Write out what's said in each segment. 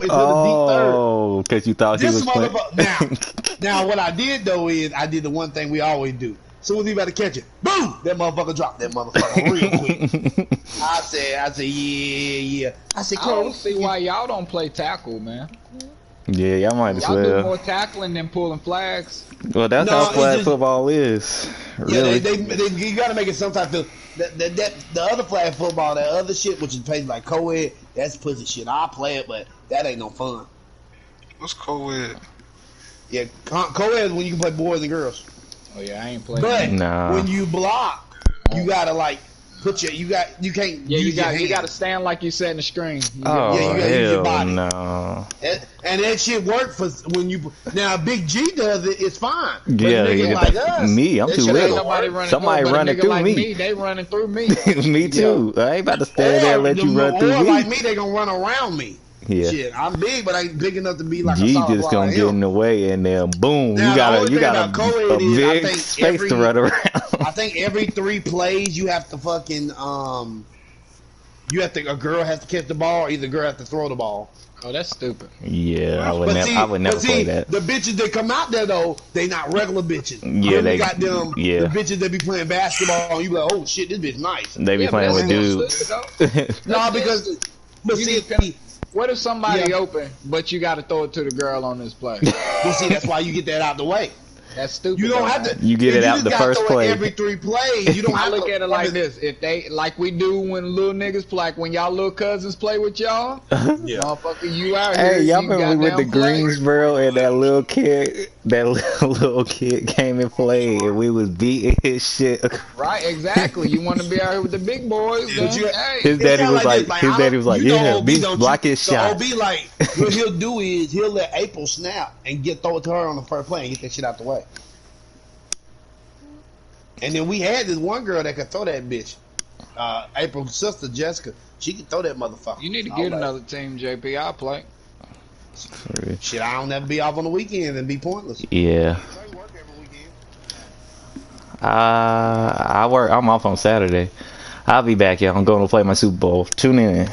It's in the deep third. Oh, because you thought This he was playing. Now, what I did though is I did the one thing we always do. As soon as he about to catch it, boom! That motherfucker dropped that motherfucker real quick. I said, yeah. I said, I don't see why y'all don't play tackle, man. Yeah, y'all might as Y'all well. do more tackling than pulling flags. Well, that's how flag football is. Really. Yeah, you got to make it some type of the other flag football, that other shit, which is paid like co-ed. That's pussy shit. I play it, but that ain't no fun. What's co-ed? Yeah, co-ed is when you can play boys and girls. Oh yeah, I ain't playing. But when you block, you gotta like put your you can't. Yeah, you gotta stand like you setting the screen. You gotta use your body. No. And that shit work for when you now. Big G does it. It's fine. But Yeah, like us, me, I'm too little. Somebody running through me. They running through me. Me too. I ain't about to stand there and let you run through me. Like me, they gonna run around me. Yeah. Shit, I'm big, but I ain't big enough to be like G a solid just gonna get in the way, and then boom, now, you got a big space to run around. I think every 3 plays you have to fucking a girl has to catch the ball, or either girl has to throw the ball. Oh, that's stupid. Yeah, I would never play that. The bitches that come out there though, they not regular bitches. Yeah, they got them. Yeah. The bitches that be playing basketball, and you be like, oh shit, this bitch nice. They be playing with dudes. No, because what if somebody open, but you got to throw it to the girl on this play? Well, see, that's why you get that out the way. That's stupid. You don't have to. You get it out the first play. Every 3 plays, you don't have to look at it like this: if they like we do when little niggas play, like when y'all little cousins play with y'all, motherfucker, you out here. Hey, y'all remember we went to Greensboro and that little kid came and played, and we was beating his shit. Right, exactly. You want to be out here with the big boys? His daddy was like, yeah, block his shot. So OB like, what he'll do is he'll let April snap and throw it to her on the first play and get that shit out the way. And then we had this one girl that could throw that bitch. April's sister, Jessica. She could throw that motherfucker. You need to get another team, JP. I'll play. Shit, I don't ever be off on the weekend and be pointless. Yeah. I'm off on Saturday. I'll be back, y'all. I'm going to play my Super Bowl. Tune in.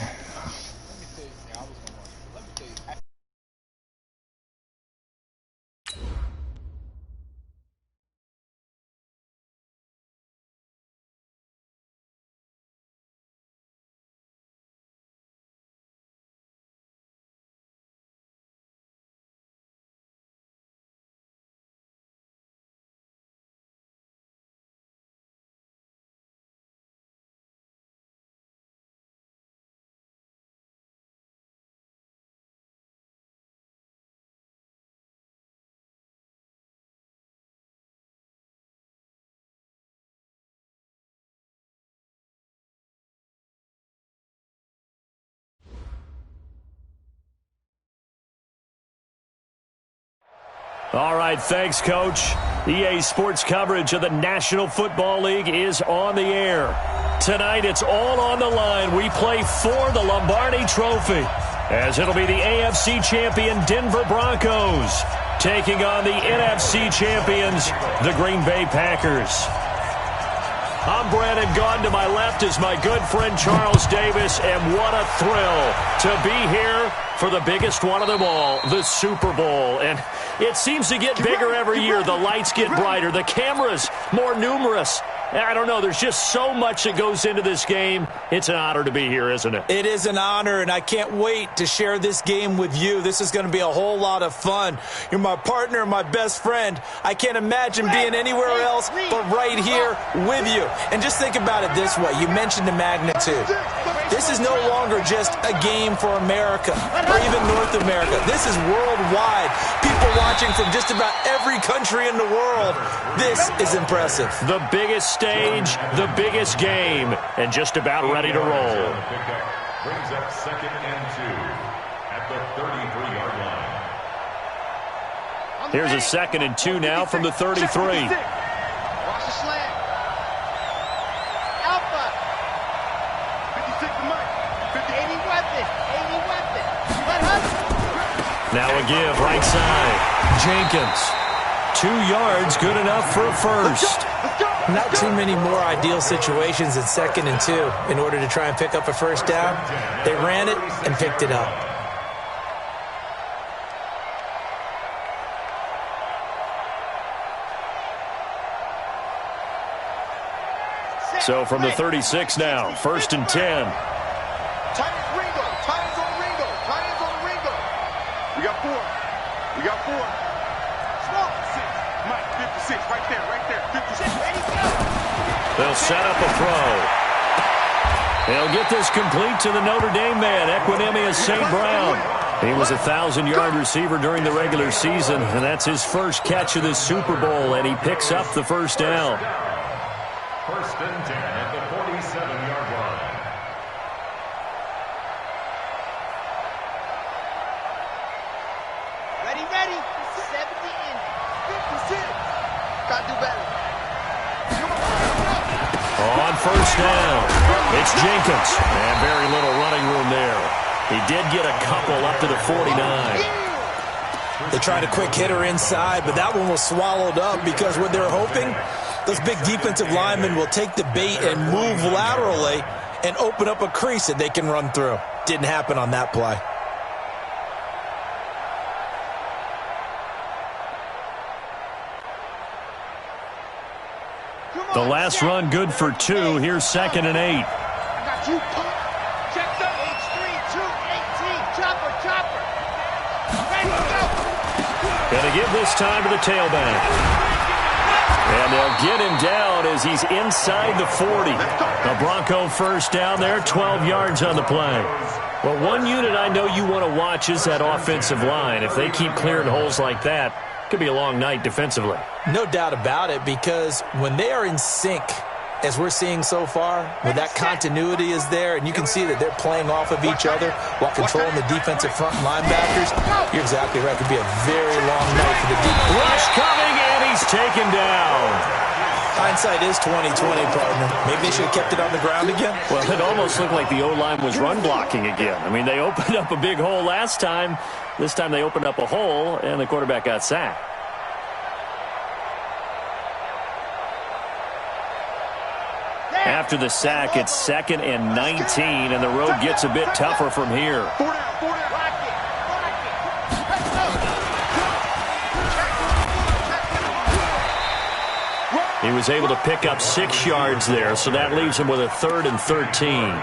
All right, thanks, Coach. EA Sports coverage of the National Football League is on the air. Tonight, it's all on the line. We play for the Lombardi Trophy, as it'll be the AFC champion Denver Broncos taking on the NFC champions, the Green Bay Packers. I'm Brandon Gaudin. To my left is my good friend Charles Davis, and what a thrill to be here for the biggest one of them all, the Super Bowl. And it seems to get bigger every year. The lights get brighter, the cameras more numerous. I don't know. There's just so much that goes into this game. It's an honor to be here, isn't it? It is an honor, and I can't wait to share this game with you. This is going to be a whole lot of fun. You're my partner, my best friend. I can't imagine being anywhere else but right here with you. And just think about it this way. You mentioned the magnitude. This is no longer just a game for America or even North America. This is worldwide. People watching from just about every country in the world. This is impressive. The biggest stage, the biggest game, and just about ready to roll. Brings up 2nd and 2 at the 33-yard line. Here's a 2nd and 2 now from the 33. Watch the slant. Alpha. 56 to Mike. 80 weapon. 80 weapon. Let Hudson. Now a give right side. Jenkins. 2 yards, good enough for a first. Not too many more ideal situations in 2nd and 2 in order to try and pick up a first down. They ran it and picked it up. So from the 36 now, 1st and 10. Titans Ringo. Titans on Ringo. Titans on Ringo. We got 4. We got 4. Small. 6. Mike, 56. Right there. Right there. 56. Ready, go. They'll set up a throw. They'll get this complete to the Notre Dame man, Equinemius St. Brown. He was a 1,000-yard receiver during the regular season, and that's his first catch of this Super Bowl, and he picks up the first down. 1st and 10 at the 47-yard line. Ready, ready. 70 in. 56. Got to do better. On 1st down, it's Jenkins, and very little running room there. He did get a couple up to the 49. They tried a quick hitter inside, but that one was swallowed up because what they're hoping, those big defensive linemen will take the bait and move laterally and open up a crease that they can run through. Didn't happen on that play. The last run good for 2. Here's 2nd and 8. I got you, punk. Check the H3, 2, 18. Chopper, chopper. Ready, go. Gonna give this time to the tailback. And they'll get him down as he's inside the 40. The Bronco first down there, 12 yards on the play. Well, one unit I know you want to watch is that offensive line. If they keep clearing holes like that, it could be a long night defensively. No doubt about it, because when they are in sync, as we're seeing so far, when that continuity is there and you can see that they're playing off of each other while controlling the defensive front linebackers, you're exactly right. It could be a very long night for the defense. Rush coming, and he's taken down. Hindsight is 20/20, partner. Maybe they should have kept it on the ground again. Well, it almost looked like the O-line was run blocking again. I mean, they opened up a big hole last time. This time they opened up a hole, and the quarterback got sacked. After the sack, it's 2nd and 19, and the road gets a bit tougher from here. He was able to pick up 6 yards there, so that leaves him with a 3rd and 13.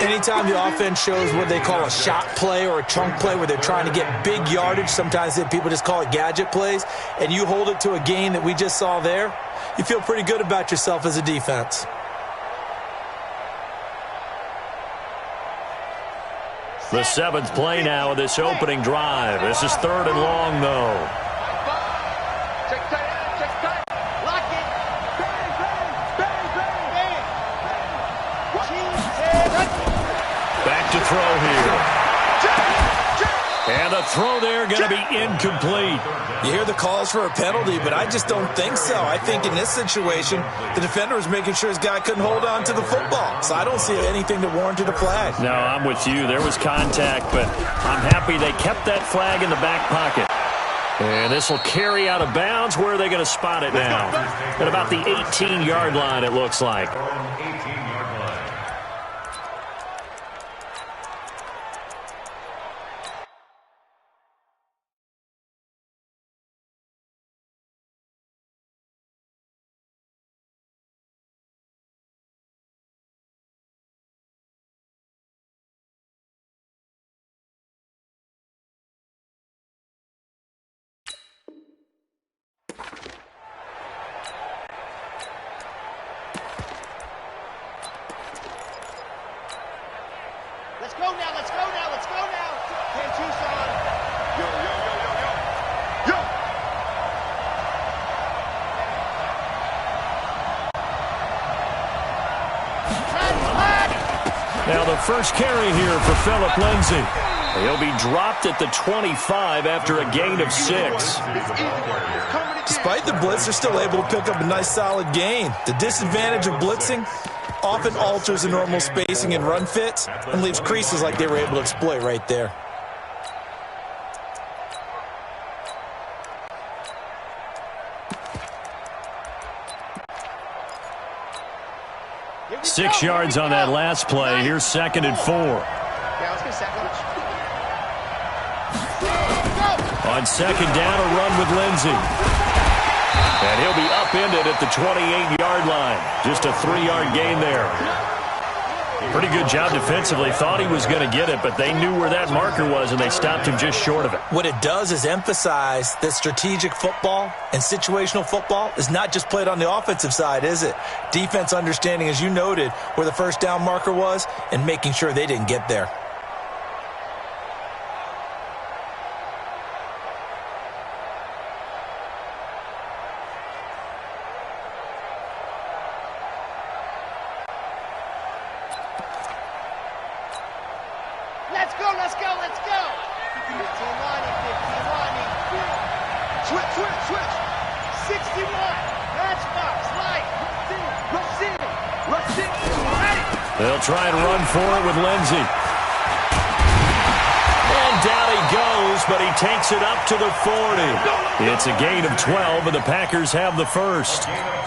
Anytime the offense shows what they call a shot play or a chunk play where they're trying to get big yardage, sometimes people just call it gadget plays, and you hold it to a gain that we just saw there, you feel pretty good about yourself as a defense. The 7th play now of this opening drive. This is 3rd and long, though. Check tight. Lock it. Bang, bang, bang, bang. Back to throw here. And the throw there going to be incomplete. You hear the calls for a penalty, but I just don't think so. I think in this situation, the defender was making sure his guy couldn't hold on to the football. So I don't see anything that warranted a flag. No, I'm with you. There was contact, but I'm happy they kept that flag in the back pocket. And this will carry out of bounds. Where are they going to spot it now? At about the 18-yard line, it looks like. 18-yard line. Let's go now. 10 Tucson. Yo. Now the first carry here for Phillip Lindsay. He'll be dropped at the 25 after a gain of 6. Despite the blitz, they're still able to pick up a nice solid gain. The disadvantage of blitzing often alters the normal spacing and run fits and leaves creases like they were able to exploit right there. Six yards on that last play. Here's 2nd and 4. Yeah, let's get second. On 2nd down, a run with Lindsay. And he'll be upended at the 28-yard line. Just a 3-yard gain there. Pretty good job defensively. Thought he was going to get it, but they knew where that marker was, and they stopped him just short of it. What it does is emphasize that strategic football and situational football is not just played on the offensive side, is it? Defense understanding, as you noted, where the first down marker was and making sure they didn't get there. They'll try and run for it with Lindsey. And down he goes, but he takes it up to the 40. It's a gain of 12, and the Packers have the first.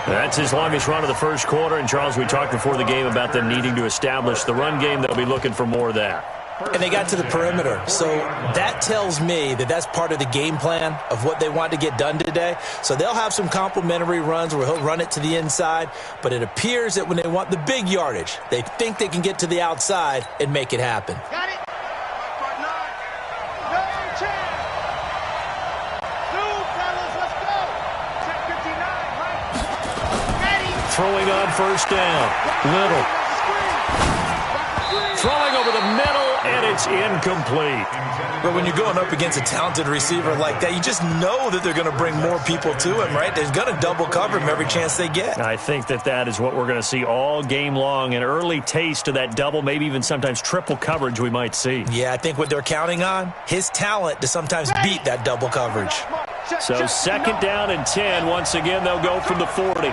That's his longest run of the first quarter. And, Charles, we talked before the game about them needing to establish the run game. They'll be looking for more of that. And they got to the perimeter. So that tells me that that's part of the game plan of what they want to get done today. So they'll have some complementary runs where he'll run it to the inside. But it appears that when they want the big yardage, they think they can get to the outside and make it happen. Got it. Throwing on first down. Little. Throwing over the middle, and it's incomplete. But when you're going up against a talented receiver like that, you just know that they're going to bring more people to him, right? They're going to double cover him every chance they get. I think that is what we're going to see all game long, an early taste of that double, maybe even sometimes triple coverage we might see. Yeah, I think what they're counting on, his talent to sometimes beat that double coverage. So second down and 10. Once again, they'll go from the 40.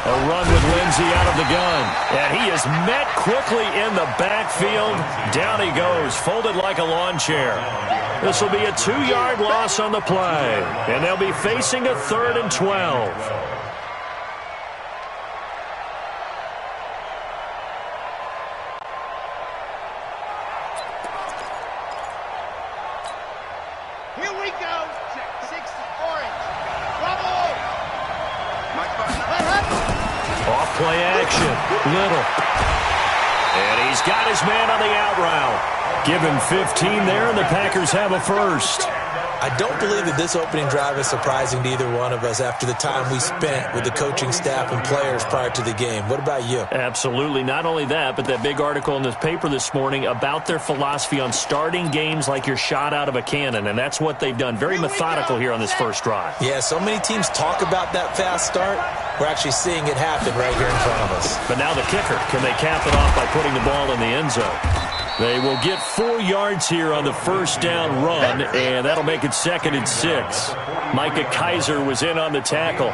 A run with Lindsey out of the gun. And he is met quickly in the backfield. Down he goes, folded like a lawn chair. This will be a 2-yard loss on the play. And they'll be facing a 3rd and 12. Here we go. 60 orange. Bravo. Off play action. Little. And he's got his man on the out route. Give him 15 there, and the Packers have a first. I don't believe that this opening drive is surprising to either one of us after the time we spent with the coaching staff and players prior to the game. What about you? Absolutely. Not only that, but that big article in this paper this morning about their philosophy on starting games like you're shot out of a cannon, and that's what they've done. Very methodical here on this first drive. Yeah, so many teams talk about that fast start. We're actually seeing it happen right here in front of us. But now the kicker. Can they cap it off by putting the ball in the end zone? They will get 4 yards here on the first down run, and that'll make it 2nd and 6. Micah Kaiser was in on the tackle.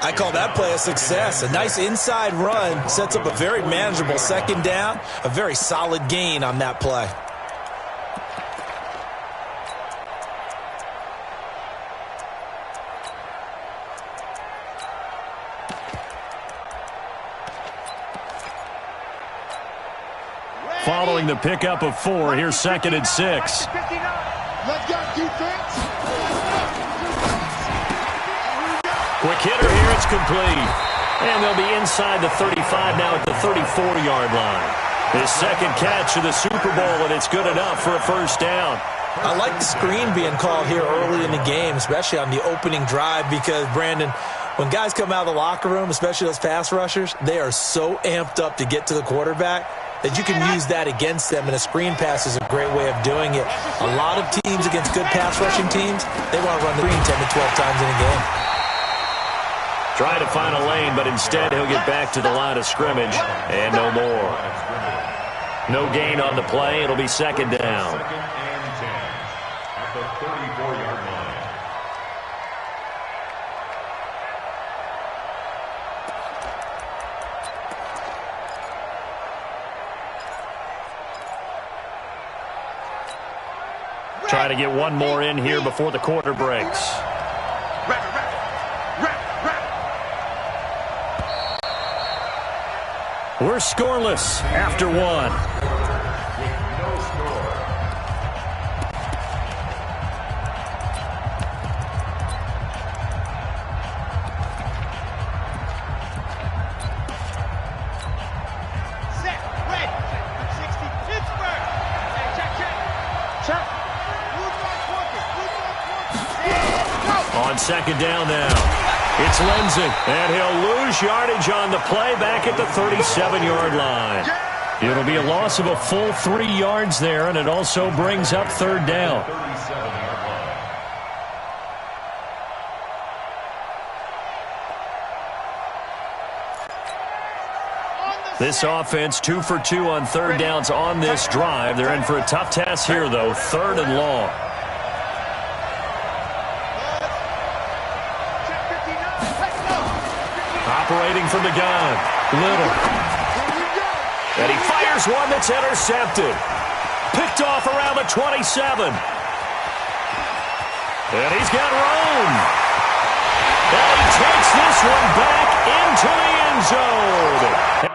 I call that play a success. A nice inside run sets up a very manageable second down, a very solid gain on that play. Following the pickup of 4, here's 2nd and 6. Let's go, defense. Quick hitter here, it's complete. And they'll be inside the 35 now at the 34-yard line. His second catch of the Super Bowl, and it's good enough for a first down. I like the screen being called here early in the game, especially on the opening drive, because, Brandon, when guys come out of the locker room, especially those pass rushers, they are so amped up to get to the quarterback that you can use that against them, and a screen pass is a great way of doing it. A lot of teams against good pass rushing teams, they want to run the screen 10 to 12 times in a game. Trying to find a lane, but instead he'll get back to the line of scrimmage, and no more. No gain on the play. It'll be 2nd down. 2nd and 10 at the 34-yard line. Trying to get one more in here before the quarter breaks. We're scoreless after 1. On second down now, it's Lindsey, and he'll lose yardage on the play back at the 37-yard line. It'll be a loss of a full 3 yards there, and it also brings up third down. This offense 2 for 2 on third downs on this drive. They're in for a tough task here, though, third and long. Operating from the gun, Little. And he fires one that's intercepted. Picked off around the 27. And he's got room. And he takes this one back into the end zone.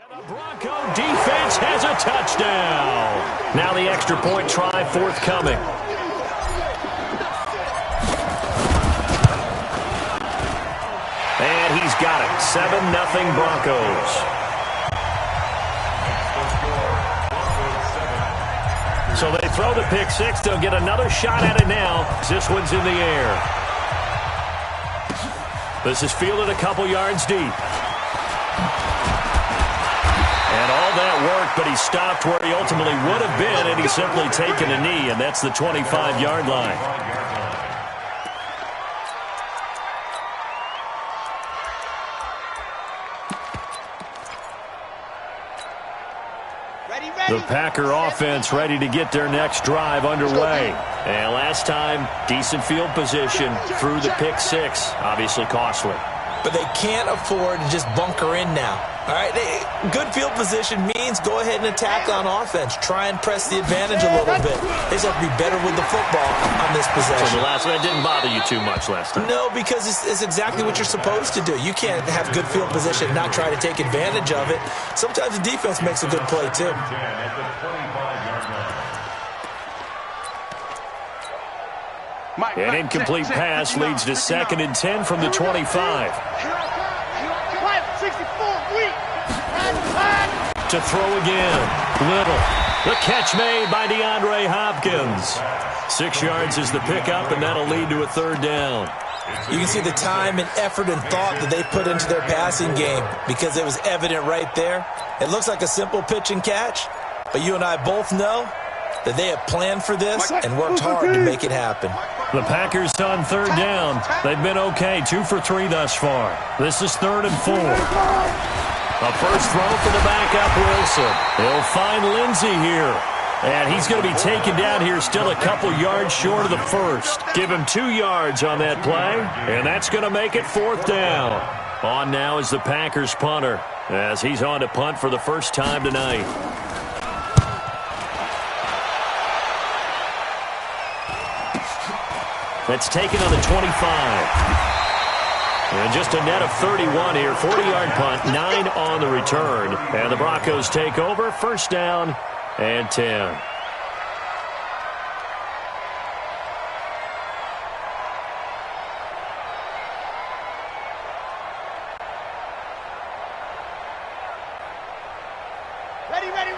The Bronco defense has a touchdown. Now the extra point try forthcoming. And he's got it. 7-0 Broncos. So they throw the pick six. They'll get another shot at it now. This one's in the air. This is fielded a couple yards deep. And all that work, but he stopped where he ultimately would have been, and he's simply taken a knee, and that's the 25-yard line. The Packer offense ready to get their next drive underway. And last time, decent field position through the pick six. Obviously costly. But they can't afford to just bunker in now. All right, good field position means go ahead and attack on offense. Try and press the advantage a little bit. They just have to be better with the football on this possession. So the last one didn't bother you too much last time? No, because it's exactly what you're supposed to do. You can't have good field position and not try to take advantage of it. Sometimes the defense makes a good play, too. An incomplete pass leads to 2nd and 10 from the 25. To throw again. Little. The catch made by DeAndre Hopkins. 6 yards is the pickup, and that'll lead to a third down. You can see the time and effort and thought that they put into their passing game because it was evident right there. It looks like a simple pitch and catch, but you and I both know that they have planned for this and worked hard to make it happen. The Packers on third down. They've been okay, 2 for 3 thus far. This is 3rd and 4. A first throw for the backup, Wilson. He'll find Lindsey here. And he's going to be taken down here still a couple yards short of the first. Give him 2 yards on that play, and that's going to make it 4th down. On now is the Packers punter as he's on to punt for the first time tonight. That's taken on the 25. And just a net of 31 here. 40-yard punt, 9 on the return. And the Broncos take over. First down and 10.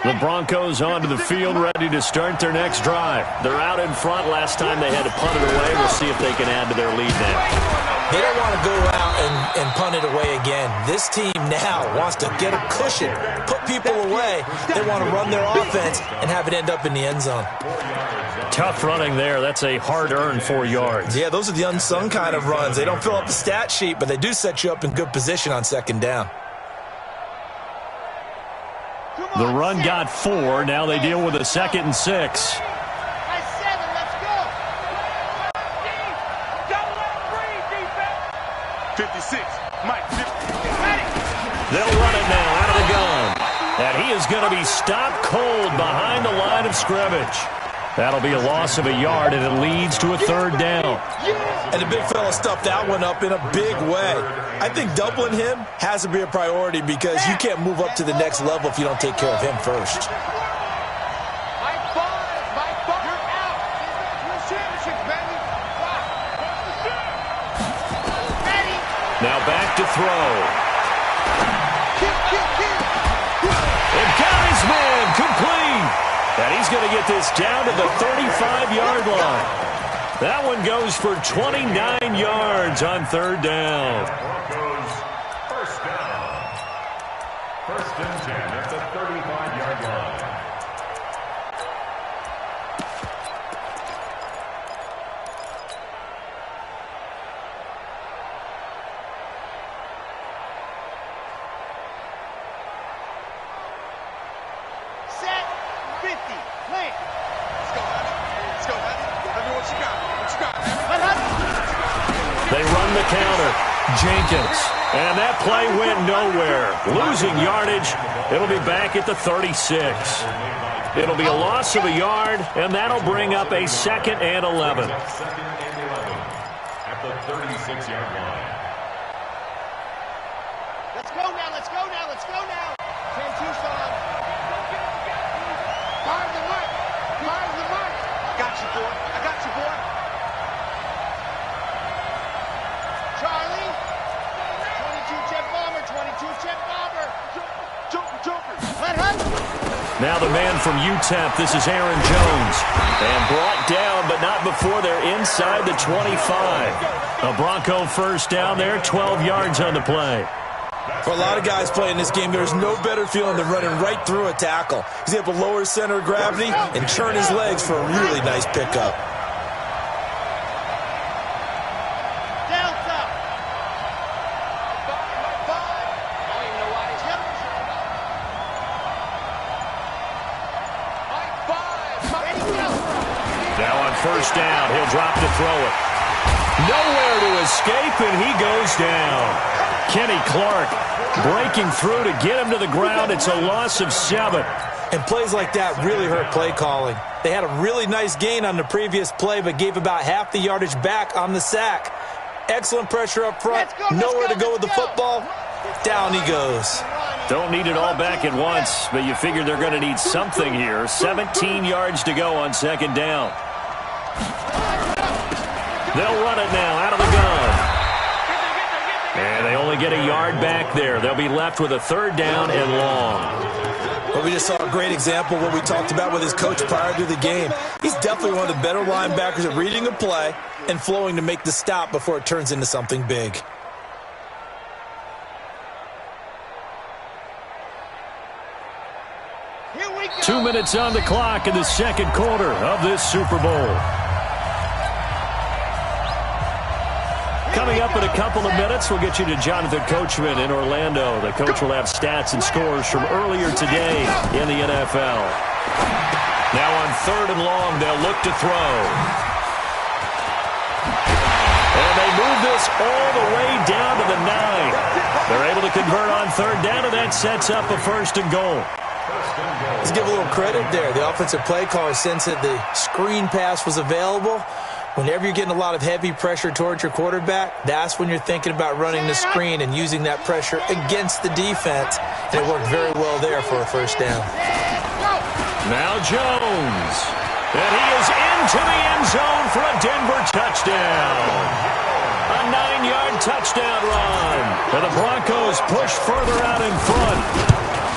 The Broncos onto the field, ready to start their next drive. They're out in front. Last time they had to punt it away. We'll see if they can add to their lead now. They don't want to go out and punt it away again. This team now wants to get a cushion, put people away. They want to run their offense and have it end up in the end zone. Tough running there. That's a hard-earned 4 yards. Yeah, those are the unsung kind of runs. They don't fill up the stat sheet, but they do set you up in good position on second down. The run got 4. Now they deal with a 2nd and 6. 56. Mike, 50. They'll run it now out of the gun. And he is going to be stopped cold behind the line of scrimmage. That'll be a loss of a yard, and it leads to a third down. And the big fella stuffed that one up in a big way. I think doubling him has to be a priority because you can't move up to the next level if you don't take care of him first. Now back to throw. And got his man complete. And he's going to get this down to the 35-yard line. That one goes for 29 yards on third down. Broncos first down. First and 10 at the 35-yard line. They run the counter. Jenkins. And that play went nowhere. Losing yardage. It'll be back at the 36. It'll be a loss of a yard, and that'll bring up a 2nd and 11. Second and 11 at the 36-yard line. Let's go now, let's go now, let's go now. 10-2, son. Fire the mark. Fire the mark. Got you, boy. I got you, boy. Charlie. 22 jet bomber, 22 jet bomber. Jumper. Let her. Now the man from UTEP, this is Aaron Jones. And brought down, but not before they're inside the 25. A Bronco first down there, 12 yards on the play. For a lot of guys playing this game, there's no better feeling than running right through a tackle. He's able to lower his center of gravity and turn his legs for a really nice pickup. Delta. I don't even know why he's yelling. Now on first down, he'll drop to throw it. Nowhere to escape, and he goes down. Kenny Clark breaking through to get him to the ground. It's a loss of 7. And plays like that really hurt play calling. They had a really nice gain on the previous play, but gave about half the yardage back on the sack. Excellent pressure up front. Nowhere to go with the football. Down he goes. Don't need it all back at once, but you figure they're going to need something here. 17 yards to go on second down. They'll run it now out of the gun. And they only get a yard back there. They'll be left with a third down and long. Well, we just saw a great example of what we talked about with his coach prior to the game. He's definitely one of the better linebackers at reading a play and flowing to make the stop before it turns into something big. Here we go. 2 minutes on the clock in the second quarter of this Super Bowl. Coming up in a couple of minutes, we'll get you to Jonathan Coachman in Orlando. The coach will have stats and scores from earlier today in the NFL. Now on third and long, they'll look to throw. And they move this all the way down to the 9. They're able to convert on third down, and that sets up a first and goal. Let's give a little credit there. The offensive play caller sensed that the screen pass was available. Whenever you're getting a lot of heavy pressure towards your quarterback, that's when you're thinking about running the screen and using that pressure against the defense. And it worked very well there for a first down. Now Jones. And he is into the end zone for a Denver touchdown. A 9-yard touchdown run. And the Broncos push further out in front.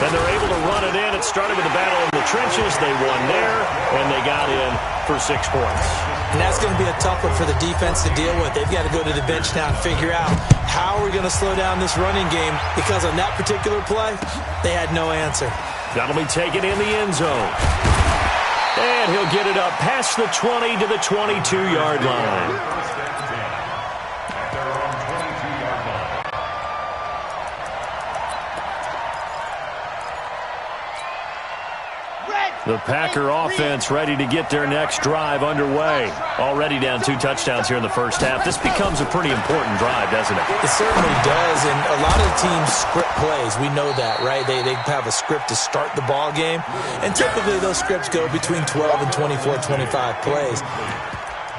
And they're able to run it in. It started with a battle in the trenches. They won there, and they got in for 6 points. And that's going to be a tough one for the defense to deal with. They've got to go to the bench now and figure out how are we going to slow down this running game, because on that particular play, they had no answer. That'll be taken in the end zone. And he'll get it up past the 20 to the 22-yard line. The Packer offense ready to get their next drive underway. Already down 2 touchdowns here in the first half. This becomes a pretty important drive, doesn't it? It certainly does, and a lot of teams script plays. We know that, right? They have a script to start the ball game, and typically those scripts go between 12 and 24, 25 plays.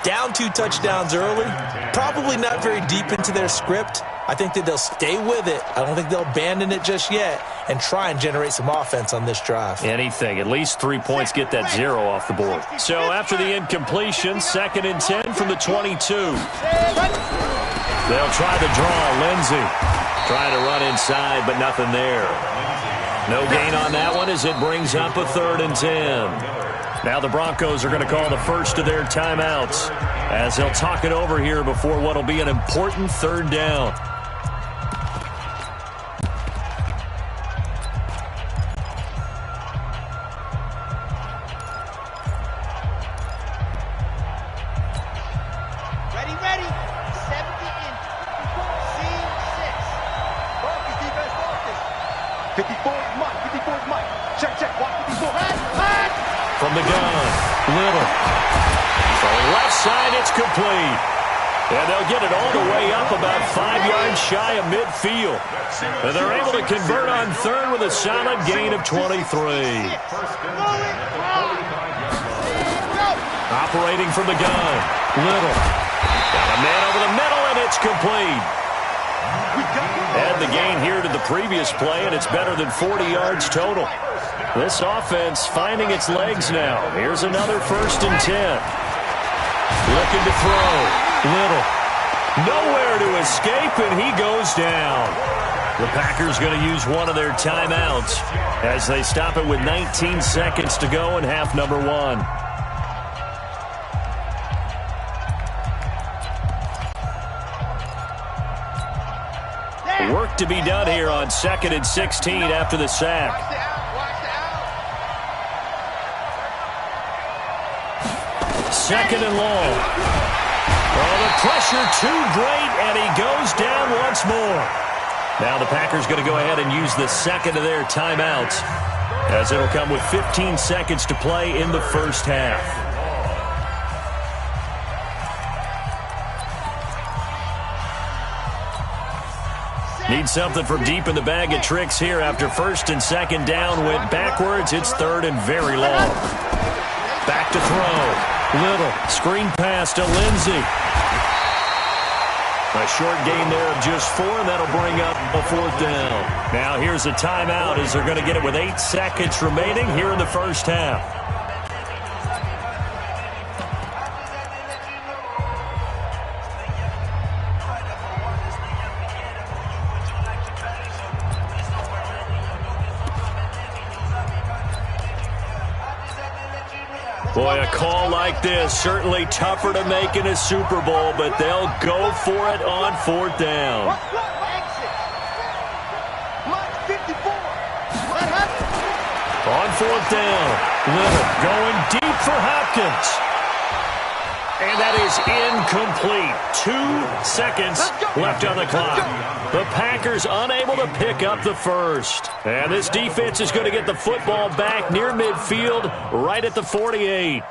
Down 2 touchdowns early, probably not very deep into their script. I think that they'll stay with it. I don't think they'll abandon it just yet and try and generate some offense on this drive. Anything. At least 3 points, get that 0 off the board. So after the incompletion, 2nd and 10 from the 22. They'll try the draw. Lindsey trying to run inside, but nothing there. No gain on that one as it brings up a 3rd and 10. Now the Broncos are going to call the first of their timeouts as they'll talk it over here before what will be an important 3rd down. Ready. 70 in C6. Broncos defense, Broncos. 54 is Mike. 54 is Mike. Check. Watch 54. From the gun, Little. Throwing left side, it's complete. And they'll get it all the way up about 5 yards shy of midfield. And they're able to convert on 3rd with a solid gain of 23. Operating from the gun, Little. Got a man over the middle, and it's complete. Add the gain here to the previous play, and it's better than 40 yards total. This offense finding its legs now. Here's another 1st and 10. Looking to throw. Little. Nowhere to escape, and he goes down. The Packers going to use one of their timeouts as they stop it with 19 seconds to go in half number 1. Work to be done here on 2nd and 16 after the sack. Second and long. Oh, the pressure too great, and he goes down once more. Now the Packers going to go ahead and use the 2nd of their timeouts as it'll come with 15 seconds to play in the first half. Need something from deep in the bag of tricks here after 1st and 2nd down went backwards. It's 3rd and very long. Back to throw. Little. Screen pass to Lindsey. A short gain there of just 4, and that'll bring up a 4th down. Now here's a timeout as they're going to get it with 8 seconds remaining here in the first half. Boy, a call like this, certainly tougher to make in a Super Bowl, but they'll go for it on 4th down. On 4th down, Little going deep for Hopkins. And that is incomplete. 2 seconds left on the clock. The Packers unable to pick up the first. And this defense is going to get the football back near midfield, right at the 48.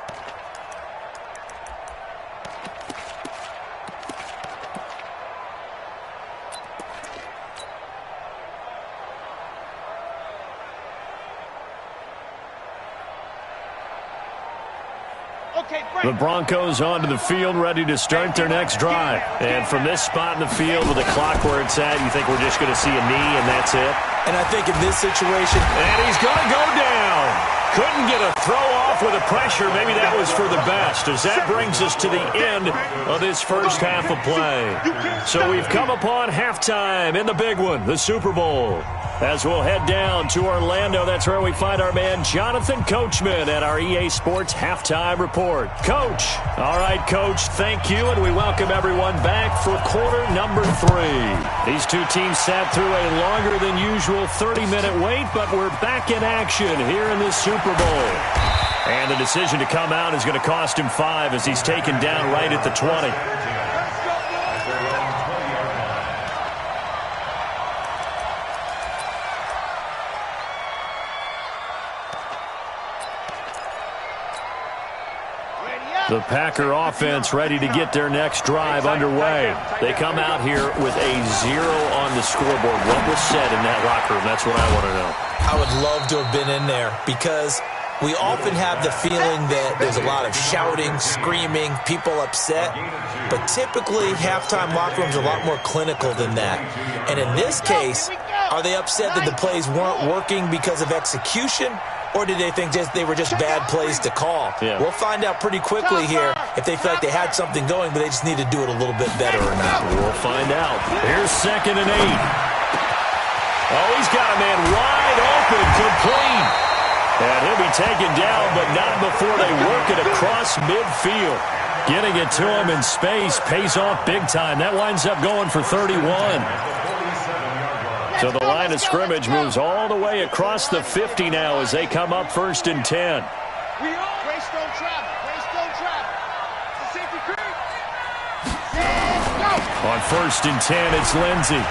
The Broncos onto the field, ready to start their next drive. And from this spot in the field with the clock where it's at, you think we're just going to see a knee and that's it? And I think in this situation... And he's going to go down. Couldn't get a throw off with the pressure. Maybe that was for the best, as that brings us to the end of this first half of play. So we've come upon halftime in the big one, the Super Bowl. As we'll head down to Orlando, that's where we find our man Jonathan Coachman at our EA Sports Halftime Report. Coach. All right, Coach, thank you, and we welcome everyone back for quarter number 3. These two teams sat through a longer than usual 30-minute wait, but we're back in action here in this Super Bowl. And the decision to come out is going to cost him 5 as he's taken down right at the 20. The Packer offense ready to get their next drive underway. They come out here with a 0 on the scoreboard. What was said in that locker room? That's what I want to know. I would love to have been in there because we often have the feeling that there's a lot of shouting, screaming, people upset. But typically, halftime locker rooms are a lot more clinical than that. And in this case, are they upset that the plays weren't working because of execution? Or did they think they were just bad plays to call? Yeah. We'll find out pretty quickly here if they feel like they had something going, but they just need to do it a little bit better or not. We'll find out. Here's 2nd and 8. Oh, he's got a man wide open, complete. And he'll be taken down, but not before they work it across midfield. Getting it to him in space pays off big time. That winds up going for 31. So the line of scrimmage moves all the way across the 50 now as they come up 1st and 10. Grace don't travel. Grace don't travel. It's a safety creek. Go. On 1st and 10, it's Lindsey.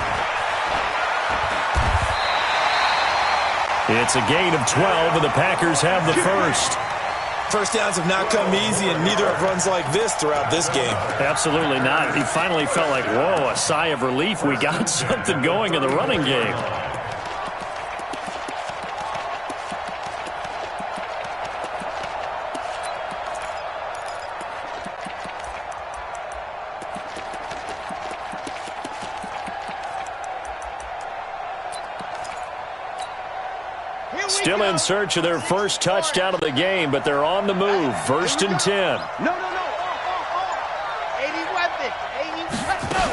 It's a gain of 12, and the Packers have the first. First downs have not come easy, and neither have runs like this throughout this game. Absolutely not. He finally felt like, whoa, a sigh of relief. We got something going in the running game. Still in search of their first touchdown of the game, but they're on the move. 1st and 10. No. 80 weapons. 80 weapons.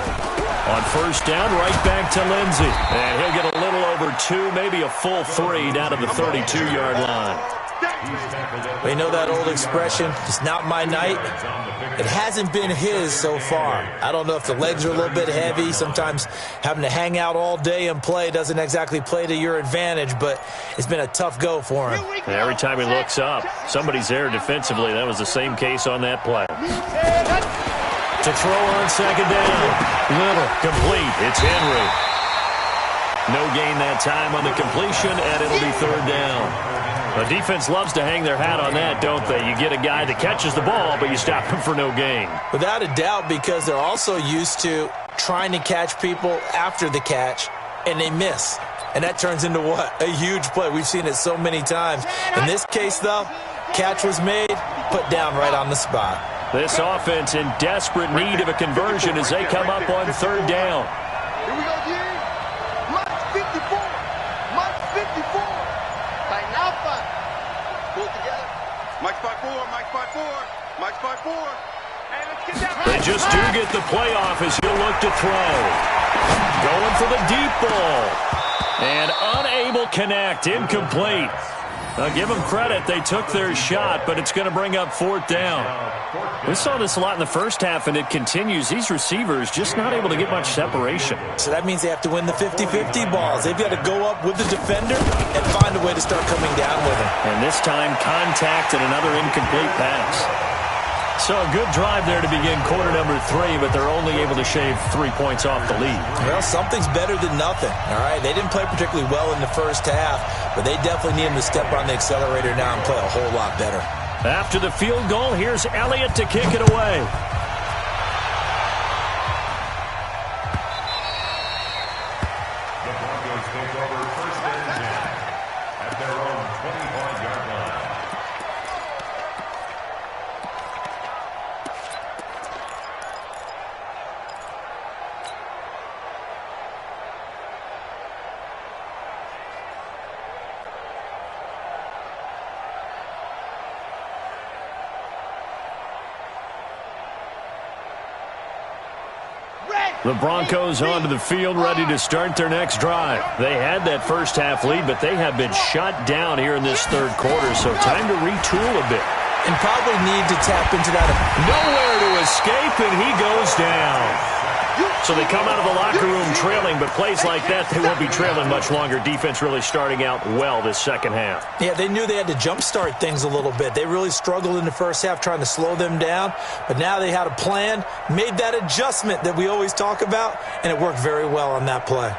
On 1st down, right back to Lindsey. And he'll get a little over 2, maybe a full 3 down to the 32-yard line. We know that old expression, it's not my night. It hasn't been his so far. I don't know if the legs are a little bit heavy. Sometimes having to hang out all day and play doesn't exactly play to your advantage, but it's been a tough go for him. And every time he looks up, somebody's there defensively. That was the same case on that play. To throw on 2nd down. Little, complete. It's Henry. No gain that time on the completion, and it'll be 3rd down. The defense loves to hang their hat on that, don't they? You get a guy that catches the ball, but you stop him for no gain. Without a doubt, because they're also used to trying to catch people after the catch, and they miss. And that turns into what? A huge play. We've seen it so many times. In this case, though, catch was made, put down right on the spot. This offense in desperate need of a conversion as they come up on 3rd down. Here we go, G. Mike 54. Mike 54. Tighten up. Pull it together. Mike 5-4. Mike 5-4. Mike 5-4. Hey, let's get down. They just do get the playoff as he'll look to throw. Going for the deep ball. And unable connect. Incomplete. I'll give them credit. They took their shot, but it's going to bring up 4th down. We saw this a lot in the first half, and it continues. These receivers just not able to get much separation. So that means they have to win the 50-50 balls. They've got to go up with the defender and find a way to start coming down with him. And this time, contact and another incomplete pass. So a good drive there to begin quarter number 3, but they're only able to shave 3 points off the lead. Well, something's better than nothing, all right? They didn't play particularly well in the first half, but they definitely need him to step on the accelerator now and play a whole lot better. After the field goal, here's Elliott to kick it away. The Broncos take over 1st and 10 at their own 25-yard line. The Broncos onto the field ready to start their next drive. They had that first half lead, but they have been shut down here in this 3rd quarter, so time to retool a bit. And probably need to tap into that. Nowhere to escape, and he goes down. So they come out of the locker room trailing, but plays like that, they won't be trailing much longer. Defense really starting out well this second half. Yeah, they knew they had to jumpstart things a little bit. They really struggled in the first half trying to slow them down, but now they had a plan, made that adjustment that we always talk about, and it worked very well on that play.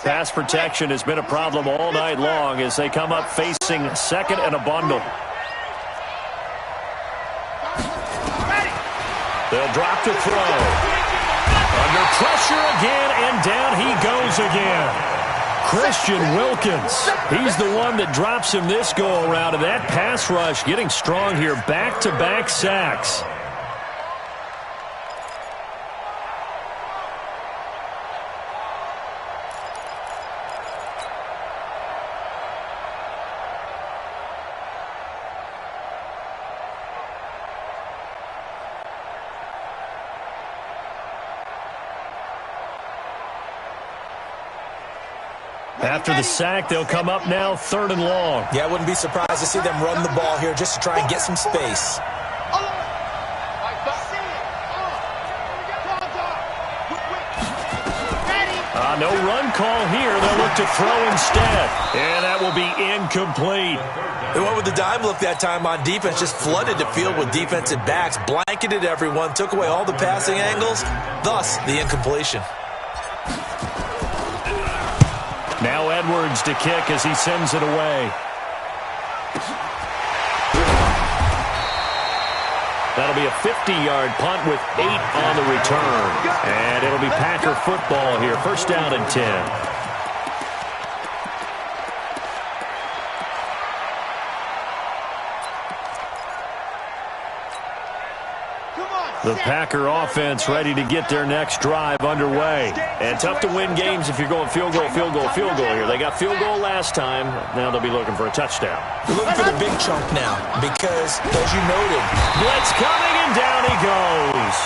Pass protection has been a problem all night long as they come up facing second and a bundle. They'll drop to throw. Under pressure again, and down he goes again. Christian Wilkins, he's the one that drops him this go-around, and that pass rush getting strong here. Back-to-back sacks. After the sack, they'll come up now 3rd and long. Yeah, I wouldn't be surprised to see them run the ball here just to try and get some space. No run call here. They'll look to throw instead. And that will be incomplete. They went with the dime look that time on defense, just flooded the field with defensive backs, blanketed everyone, took away all the passing angles, thus the incompletion. Now Edwards to kick as he sends it away. That'll be a 50-yard punt with 8 on the return. And it'll be Packer football here. 1st down and 10. The Packer offense ready to get their next drive underway. And tough to win games if you're going field goal here. They got field goal last time. Now they'll be looking for a touchdown. They're looking for the big chunk now because, as you noted, blitz coming and down he goes.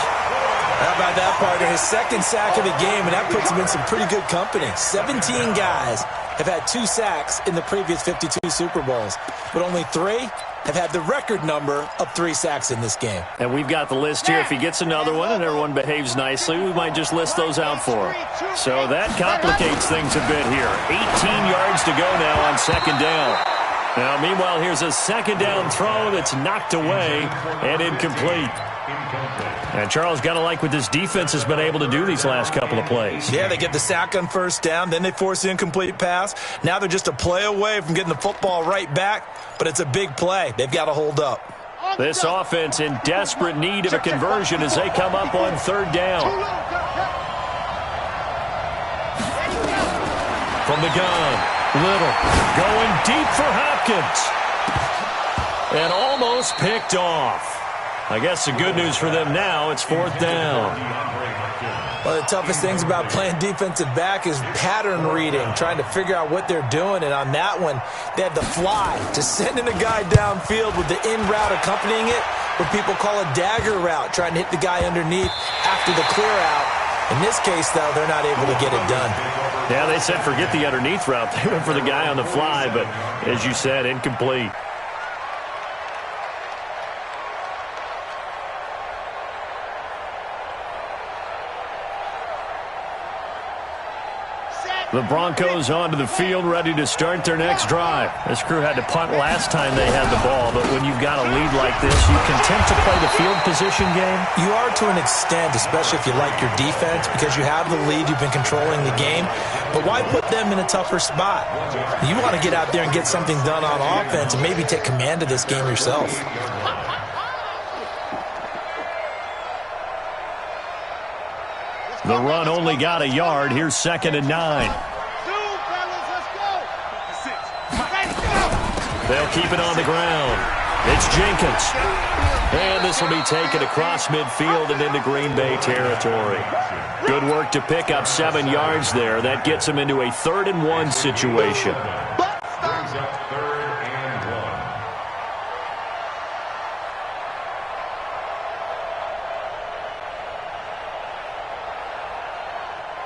How about that, partner? His 2nd sack of the game, and that puts him in some pretty good company. 17 guys have had 2 sacks in the previous 52 Super Bowls, but only 3 have had the record number of 3 sacks in this game. And we've got the list here. If he gets another one and everyone behaves nicely, we might just list those out for him. So that complicates things a bit here. 18 yards to go now on 2nd down. Now, meanwhile, here's a 2nd down throw that's knocked away and incomplete. And Charles, got to like what this defense has been able to do these last couple of plays. Yeah, they get the sack on 1st down, then they force the incomplete pass. Now they're just a play away from getting the football right back, but it's a big play. They've got to hold up. This offense in desperate need of a conversion as they come up on 3rd down. From the gun, Little going deep for Hopkins. And almost picked off. I guess the good news for them now, it's 4th down. One of the toughest things about playing defensive back is pattern reading, trying to figure out what they're doing. And on that one, they had the fly, just sending a guy downfield with the in route accompanying it, what people call a dagger route, trying to hit the guy underneath after the clear out. In this case, though, they're not able to get it done. Yeah, they said forget the underneath route. They went for the guy on the fly, but as you said, incomplete. The Broncos onto the field, ready to start their next drive. This crew had to punt last time they had the ball, but when you've got a lead like this, you content to play the field position game? You are to an extent, especially if you like your defense, because you have the lead, you've been controlling the game. But why put them in a tougher spot? You want to get out there and get something done on offense and maybe take command of this game yourself. The run only got a yard. Here's 2nd and 9. They'll keep it on the ground. It's Jenkins. And this will be taken across midfield and into Green Bay territory. Good work to pick up 7 yards there. That gets him into a 3rd and 1 situation.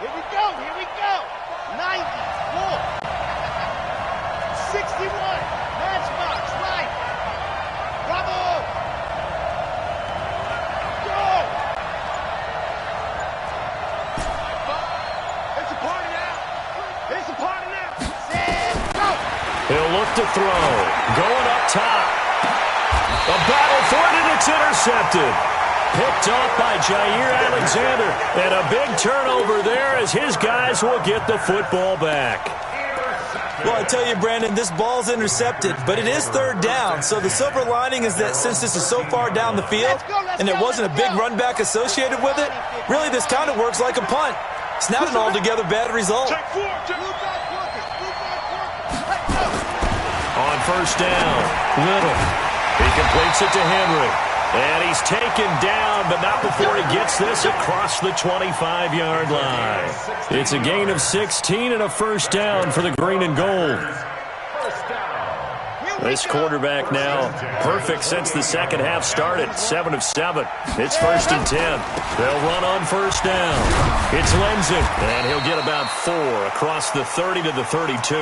Here we go. 90, 61, matchbox, right. Bravo. Go. It's a party now. It's a party now. Set, go. He'll look to throw. Going up top. A battle for it, and it's intercepted. Picked off by Jair Alexander. And a big turnover there as his guys will get the football back. Well, I tell you, Brandon, this ball's intercepted, but it is third down. So the silver lining is that since this is so far down the field and there wasn't a big run back associated with it, really this kind of works like a punt. It's not an altogether bad result. On first down, Little. He completes it to Henry. And he's taken down, but not before he gets this across the 25-yard line. It's a gain of 16 and a first down for the green and gold. This quarterback now perfect since the second half started. 7 of 7. It's 1st and 10. They'll run on first down. It's Lenzen, and he'll get about 4 across the 30 to the 32.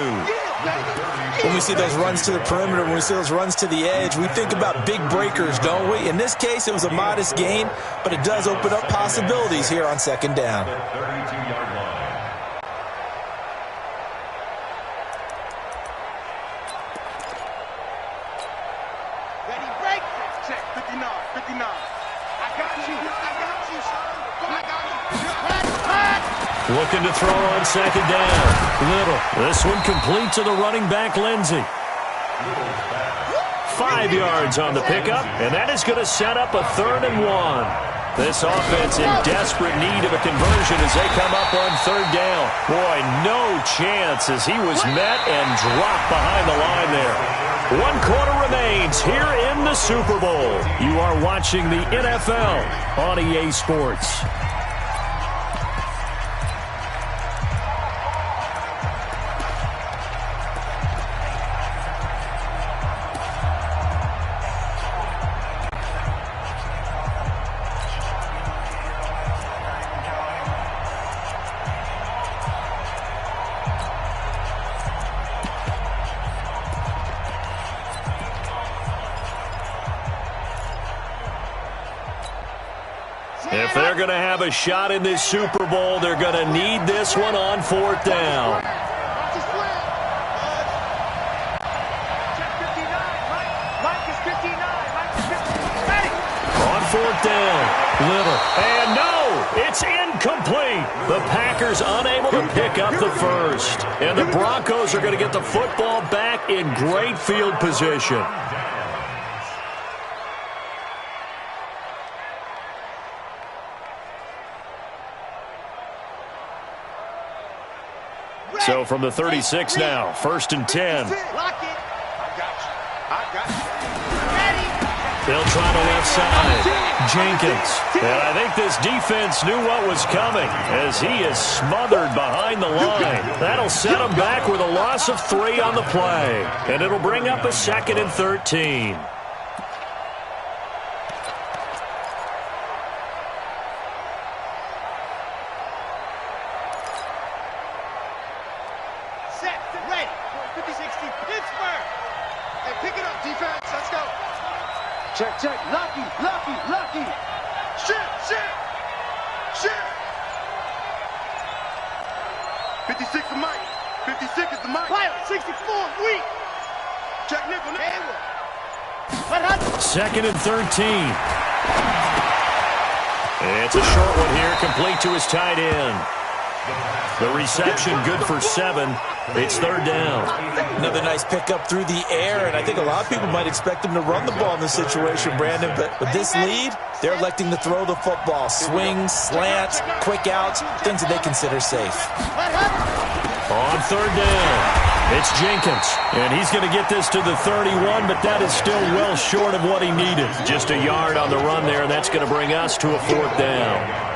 When we see those runs to the perimeter, when we see those runs to the edge, we think about big breakers, don't we? In this case, it was a modest gain, but it does open up possibilities here on second down. Ready, break. Check, 59, 59. I got you, son. I got you. Looking to throw on second down. Little. This one complete to the running back, Lindsey. 5 yards on the pickup, and that is going to set up a 3rd and 1. This offense in desperate need of a conversion as they come up on third down. Boy, no chance as he was met and dropped behind the line there. 1 quarter remains here in the Super Bowl. You are watching the NFL on EA Sports. If they're going to have a shot in this Super Bowl, they're going to need this one on 4th down. On 4th down, Little. And no, it's incomplete. The Packers unable to pick up the first. And the Broncos are going to get the football back in great field position. So from the 36 now, 1st and 10. They'll try to left side. Jenkins. And I think this defense knew what was coming as he is smothered behind the line. That'll set him back with a loss of 3 on the play. And it'll bring up a 2nd and 13. Check. Lucky. Shit. 56 is Mike. 56 is the Mike. Pilot, 64, weak. Check nickel. 2nd and 13. It's a short one here, complete to his tight end. The reception good for 7. It's 3rd down. Another nice pickup through the air, and I think a lot of people might expect him to run the ball in this situation, Brandon, but with this lead, they're electing to throw the football. Swings, slants, quick outs, things that they consider safe. On 3rd down, it's Jenkins, and he's going to get this to the 31, but that is still well short of what he needed. Just a yard on the run there, and that's going to bring us to a 4th down.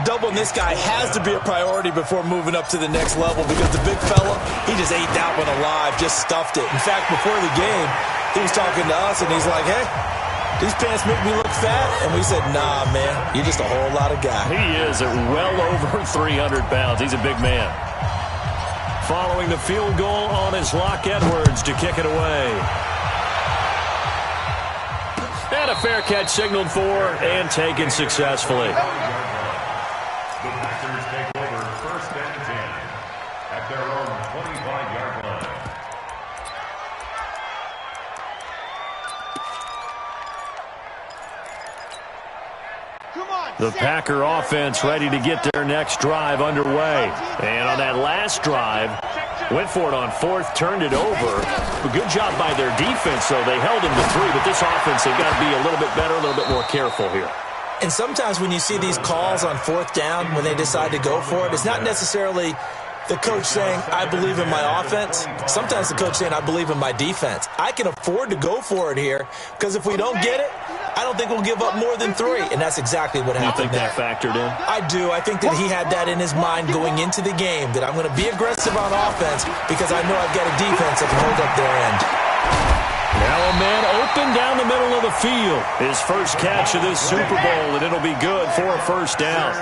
Doubling this guy has to be a priority before moving up to the next level because the big fella, he just ate that one alive, just stuffed it. In fact, before the game, he was talking to us, and he's like, hey, these pants make me look fat. And we said, nah, man, you're just a whole lot of guy. He is at well over 300 pounds. He's a big man. Following the field goal on his Locke Edwards to kick it away. And a fair catch signaled for and taken successfully. The Packers take over 1st and 10 at their own 25-yard line. The Packer offense ready to get their next drive underway. And on that last drive, went for it on fourth, turned it over. A good job by their defense, though. They held him to 3, but this offense, they've got to be a little bit better, a little bit more careful here. And sometimes when you see these calls on fourth down, when they decide to go for it, it's not necessarily the coach saying, I believe in my offense. Sometimes the coach saying, I believe in my defense. I can afford to go for it here because if we don't get it, I don't think we'll give up more than 3. And that's exactly what happened there. You think that factored in? I do. I think that he had that in his mind going into the game, that I'm going to be aggressive on offense because I know I've got a defense that can hold up their end. Now a man open down the middle of the field. His first catch of this Super Bowl, and it'll be good for a first down.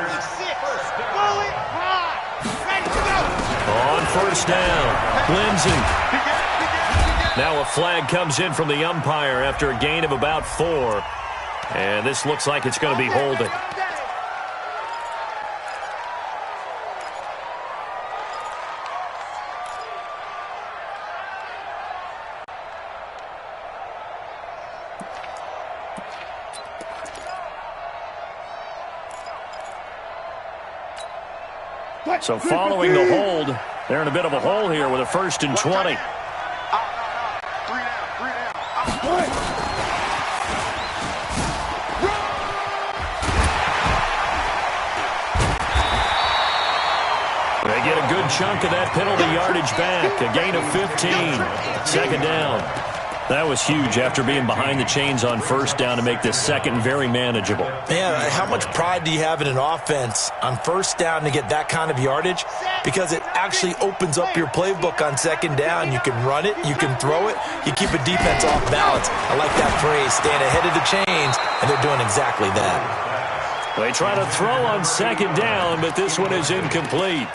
On first down, Lindsay. Now a flag comes in from the umpire after a gain of about 4. And this looks like it's going to be holding. So following the hold, they're in a bit of a hole here with a 1st and 20. They get a good chunk of that penalty yardage back. A gain of 15. 2nd down. That was huge after being behind the chains on first down to make this second very manageable. Man, how much pride do you have in an offense on first down to get that kind of yardage? Because it actually opens up your playbook on 2nd down. You can run it, you can throw it, you keep a defense off balance. I like that phrase, staying ahead of the chains, and they're doing exactly that. They try to throw on 2nd down, but this one is incomplete.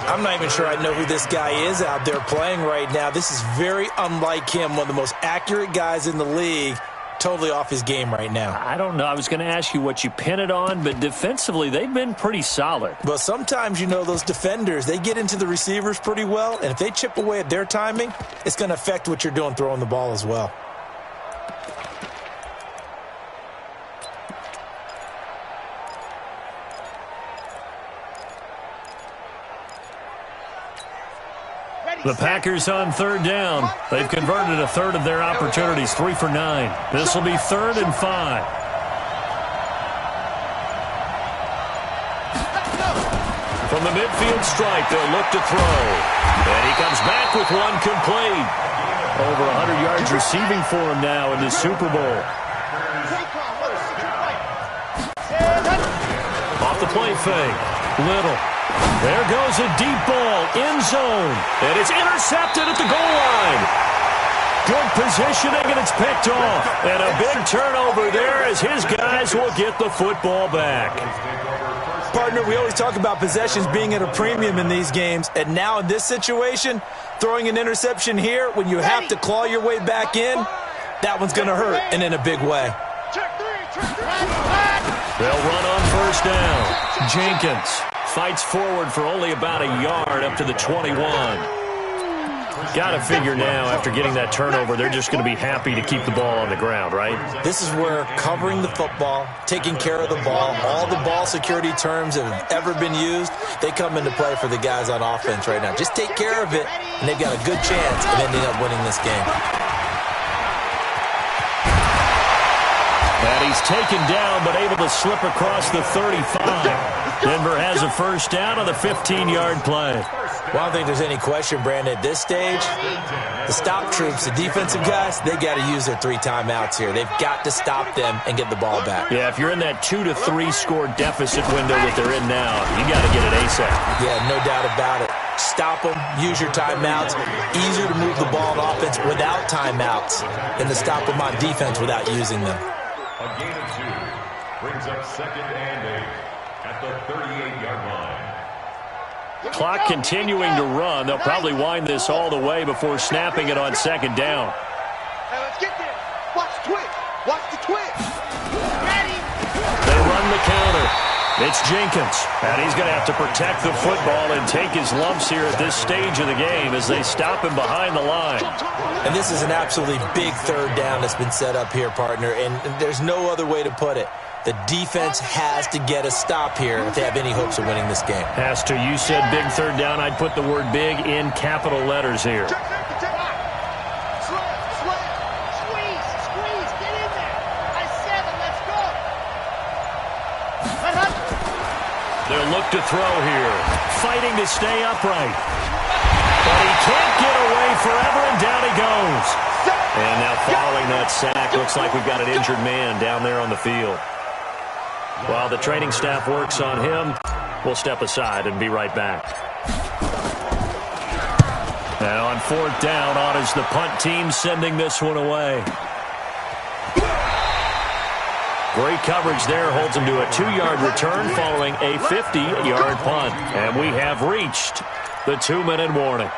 I'm not even sure I know who this guy is out there playing right now. This is very unlike him, one of the most accurate guys in the league, totally off his game right now. I don't know. I was going to ask you what you pin it on, but defensively, they've been pretty solid. Well, sometimes, you know, those defenders, they get into the receivers pretty well, and if they chip away at their timing, it's going to affect what you're doing throwing the ball as well. The Packers on 3rd down. They've converted a 1/3 of their opportunities, 3 for 9. This will be 3rd and 5. From the midfield stripe, they'll look to throw. And he comes back with one complete. Over 100 yards receiving for him now in the Super Bowl. Off the play fake. Little. There goes a deep ball, end zone, and it's intercepted at the goal line. Good positioning, and it's picked off. And a big turnover there as his guys will get the football back. Partner, we always talk about possessions being at a premium in these games, and now in this situation, throwing an interception here when you have to claw your way back in, that one's going to hurt, and in a big way. They'll run on first down. Jenkins fights forward for only about a yard up to the 21. Got to figure now, after getting that turnover, they're just going to be happy to keep the ball on the ground, right? This is where covering the football, taking care of the ball, all the ball security terms that have ever been used, they come into play for the guys on offense right now. Just take care of it, and they've got a good chance of ending up winning this game. And he's taken down, but able to slip across the 35. Denver has a first down on the 15-yard play. Well, I don't think there's any question, Brandon, at this stage, the stop troops, the defensive guys, they got to use their 3 timeouts here. They've got to stop them and get the ball back. Yeah, if you're in that 2 to 3 score deficit window that they're in now, you got to get it ASAP. Yeah, no doubt about it. Stop them, use your timeouts. Easier to move the ball on offense without timeouts than to stop them on defense without using them. A gain of 2 brings up 2nd and 8 at the 38-yard line. Clock continuing to run. They'll probably wind this all the way before snapping it on 2nd down. Hey, let's get there. Watch the twitch. Watch the twitch. Ready. They run the counter. It's Jenkins, and he's going to have to protect the football and take his lumps here at this stage of the game as they stop him behind the line. And this is an absolutely big 3rd down that's been set up here, partner, and there's no other way to put it. The defense has to get a stop here if they have any hopes of winning this game. Has to. You said big third down. I'd put the word big in capital letters here. They'll look to throw here. Fighting to stay upright. But he can't get away forever, and down he goes. And now following that sack, looks like we've got an injured man down there on the field. While the training staff works on him, we'll step aside and be right back. Now on fourth down, on is the punt team sending this one away. Great coverage there, holds him to a 2-yard return following a 50-yard punt. And we have reached the 2-minute warning.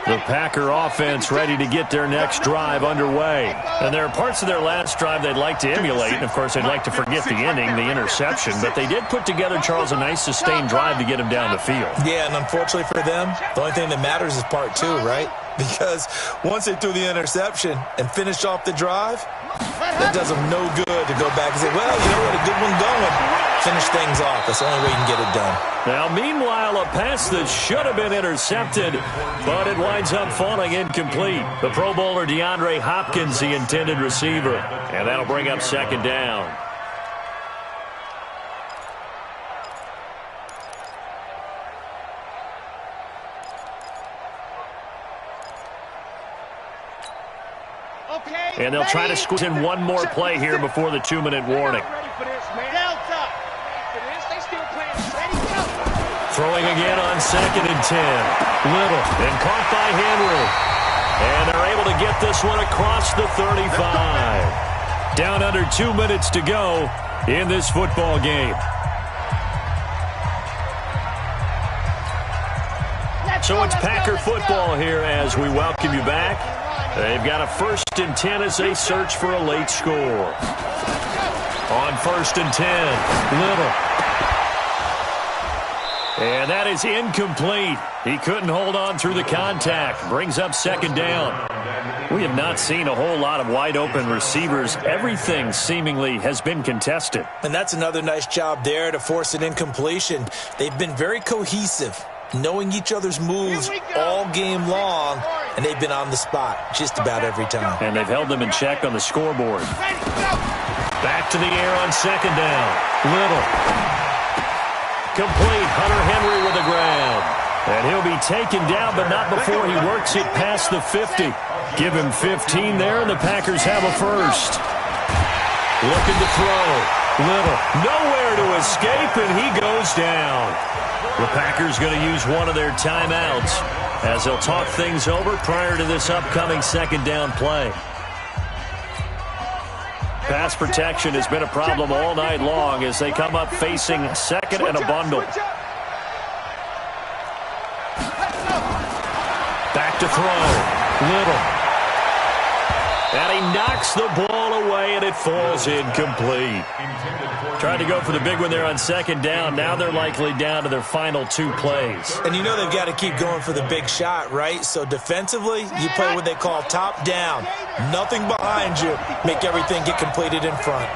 The Packer offense ready to get their next drive underway. And there are parts of their last drive they'd like to emulate. And, of course, they'd like to forget the ending, the interception. But they did put together, Charles, a nice sustained drive to get him down the field. Yeah, and unfortunately for them, the only thing that matters is part 2, right? Because once they threw the interception and finished off the drive, that does them no good to go back and say, well, you know what, a good one going. Finish things off. That's the only way you can get it done. Now, meanwhile, a pass that should have been intercepted, but it winds up falling incomplete. The Pro Bowler DeAndre Hopkins, the intended receiver. And that'll bring up second down. And they'll try to squeeze in one more play here before the 2-minute warning. Throwing again on 2nd and 10. Little, and caught by Henry. And they're able to get this one across the 35. Down under 2 minutes to go in this football game. So it's Packer football here as we welcome you back. They've got a 1st and 10 as they search for a late score. On 1st and 10, Little. And that is incomplete. He couldn't hold on through the contact. Brings up second down. We have not seen a whole lot of wide-open receivers. Everything seemingly has been contested. And that's another nice job there to force an incompletion. They've been very cohesive, knowing each other's moves all game long, and they've been on the spot just about every time. And they've held them in check on the scoreboard. Back to the air on second down. Little. Complete. Hunter Henry with the grab. And he'll be taken down, but not before he works it past the 50. Give him 15 there, and the Packers have a first. Looking to throw. Little. Nowhere to escape, and he goes down. The Packers going to use one of their timeouts as they'll talk things over prior to this upcoming second down play. Pass protection has been a problem all night long as they come up facing second and a bundle. Back to throw. Little. And he knocks the ball away, and it falls incomplete. Tried to go for the big one there on second down. Now they're likely down to their final 2 plays. And you know they've got to keep going for the big shot, right? So defensively, you play what they call top down. Nothing behind you. Make everything get completed in front.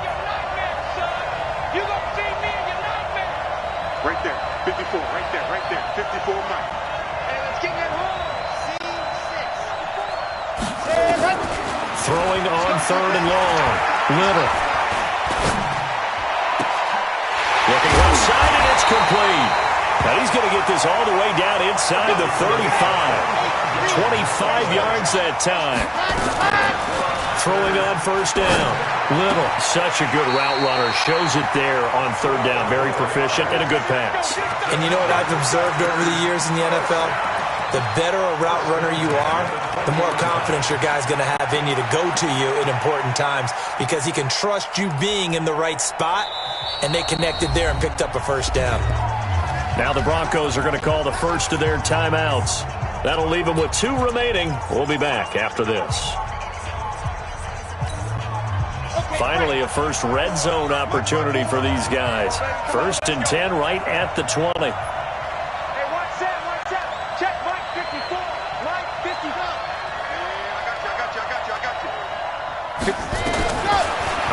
Right there. 54. Right there. Right there. 54 Mike. Hey, let's kick that home. Throwing on 3rd and long. Little. Looking left side, and it's complete. Now he's going to get this all the way down inside the 35. 25 yards that time. Throwing on 1st down. Little. Such a good route runner. Shows it there on 3rd down. Very proficient and a good pass. And you know what I've observed over the years in the NFL? The better a route runner you are, the more confidence your guy's going to have in you to go to you in important times because he can trust you being in the right spot, and they connected there and picked up a 1st down. Now the Broncos are going to call the first of their timeouts. That'll leave them with 2 remaining. We'll be back after this. Finally, a first red zone opportunity for these guys. 1st and 10 right at the 20. Hey, one set. Check Mike 54. Mike 54. I got you.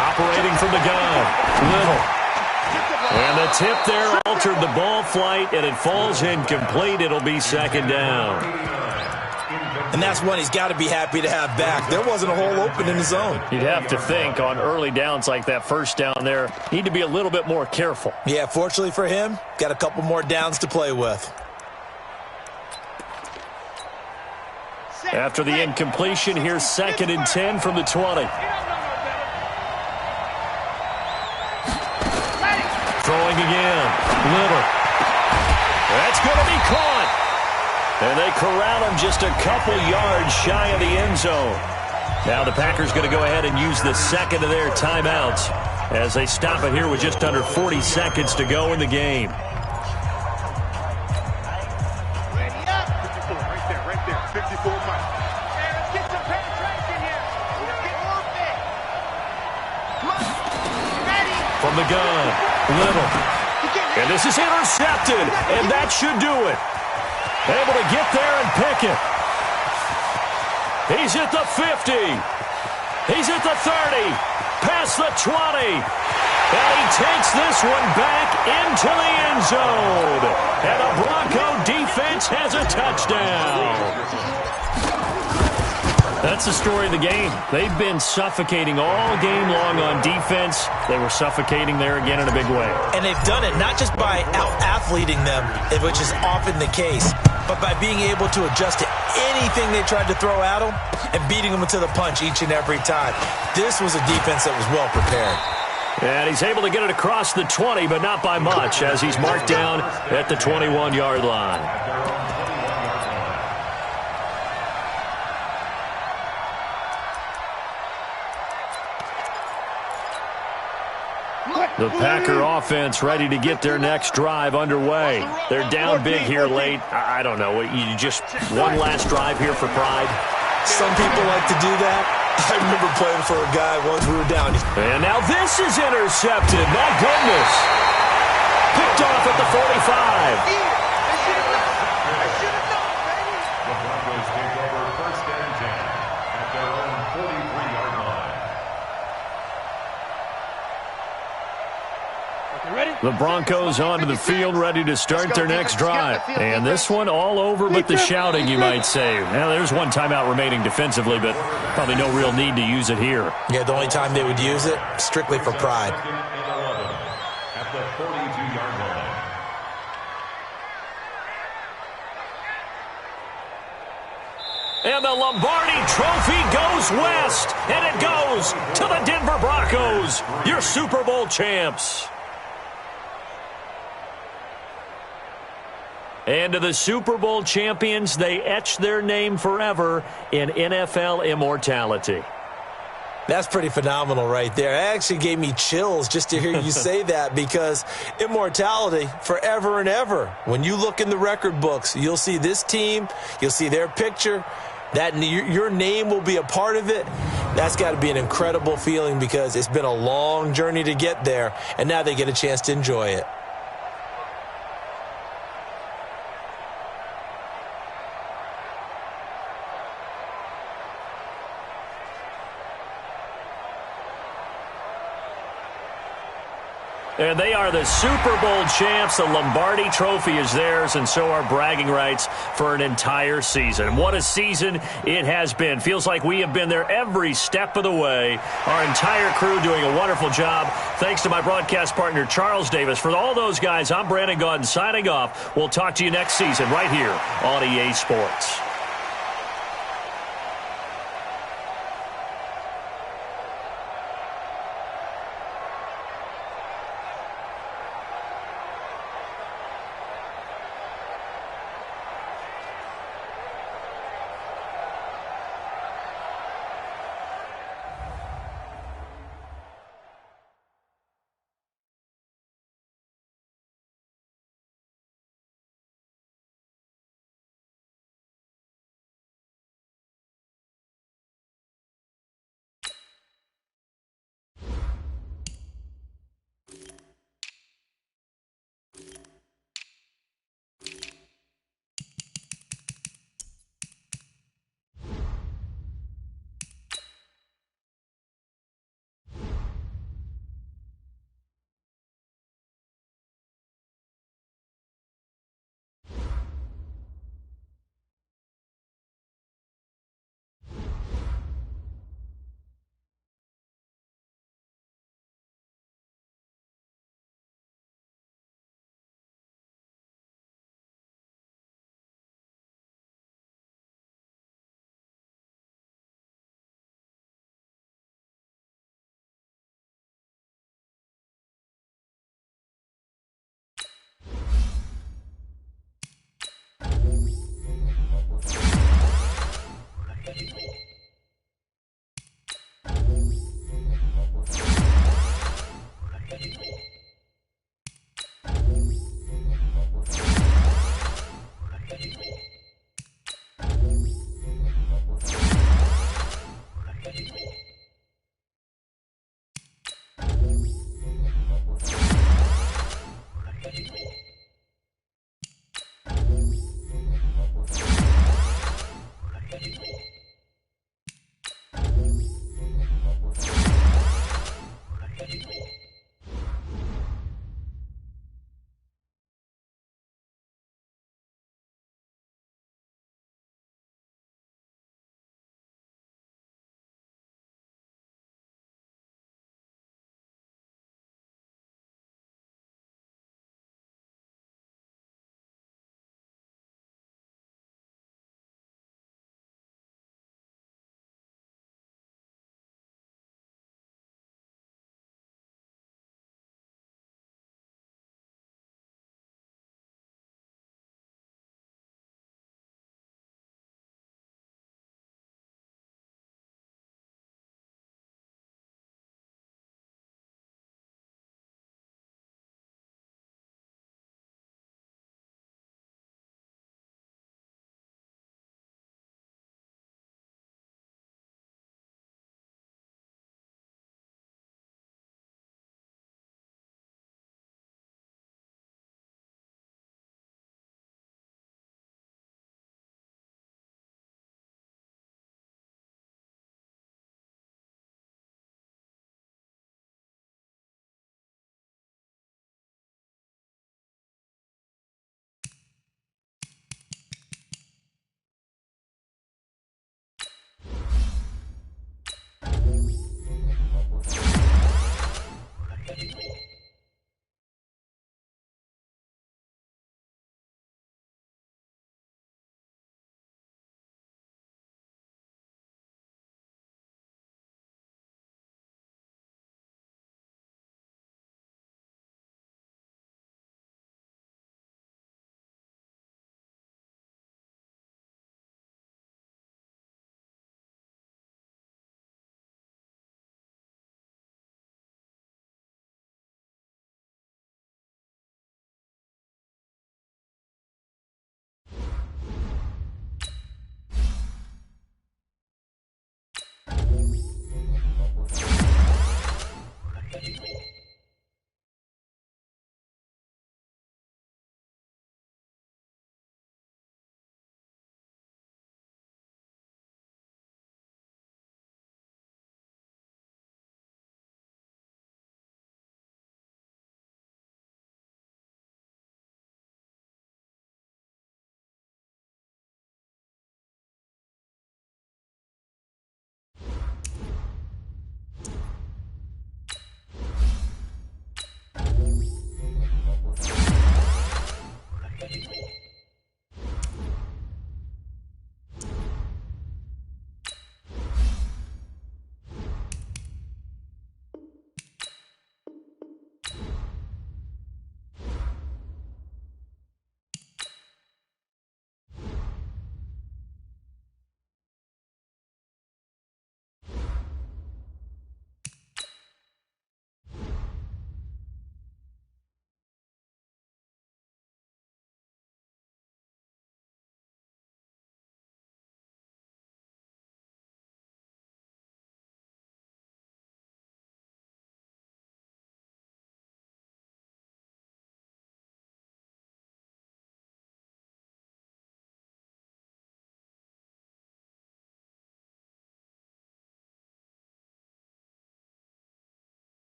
Operating from the gun. Little. And the tip there altered the ball flight, and it falls incomplete. It'll be 2nd down. And that's one he's got to be happy to have back. There wasn't a hole open in the zone. You'd have to think on early downs like that, 1st down there, need to be a little bit more careful. Yeah, fortunately for him, got a couple more downs to play with. After the incompletion, here's 2nd and 10 from the 20. Throwing again. Little. That's going to be caught. And they corral him just a couple yards shy of the end zone. Now the Packers going to go ahead and use the 2nd of their timeouts as they stop it here with just under 40 seconds to go in the game. Right there. 54 Mike. Hey, let's get some penetration here. Let's get moving. Come on. Ready. From the gun. Little. And this is intercepted. And that should do it. Able to get there and pick it. He's at the 50. He's at the 30. Past the 20. And he takes this one back into the end zone. And the Bronco defense has a touchdown. That's the story of the game. They've been suffocating all game long on defense. They were suffocating there again in a big way. And they've done it not just by out-athleting them, which is often the case, but by being able to adjust to anything they tried to throw at them and beating them to the punch each and every time. This was a defense that was well prepared. And he's able to get it across the 20, but not by much, as he's marked down at the 21-yard line. The Packer offense ready to get their next drive underway. They're down big here late. I don't know. You just one last drive here for pride? Some people like to do that. I remember playing for a guy once we were down. And now this is intercepted. My goodness. Picked off at the 45. The Broncos take over 1st and 10 at their own 43-yard line. The Broncos onto the field, ready to start their next drive. And this one all over but the shouting, you might say. Now, there's one timeout remaining defensively, but probably no real need to use it here. Yeah, the only time they would use it, strictly for pride. At the 42-yard line. And the Lombardi Trophy goes west, and it goes to the Denver Broncos, your Super Bowl champs. And to the Super Bowl champions, they etch their name forever in NFL immortality. That's pretty phenomenal right there. It actually gave me chills just to hear you say that, because immortality forever and ever. When you look in the record books, you'll see this team, you'll see their picture, that your name will be a part of it. That's got to be an incredible feeling, because it's been a long journey to get there, and now they get a chance to enjoy it. And they are the Super Bowl champs. The Lombardi Trophy is theirs, and so are bragging rights for an entire season. What a season it has been. Feels like we have been there every step of the way. Our entire crew doing a wonderful job. Thanks to my broadcast partner, Charles Davis. For all those guys, I'm Brandon Gaudin signing off. We'll talk to you next season right here on EA Sports.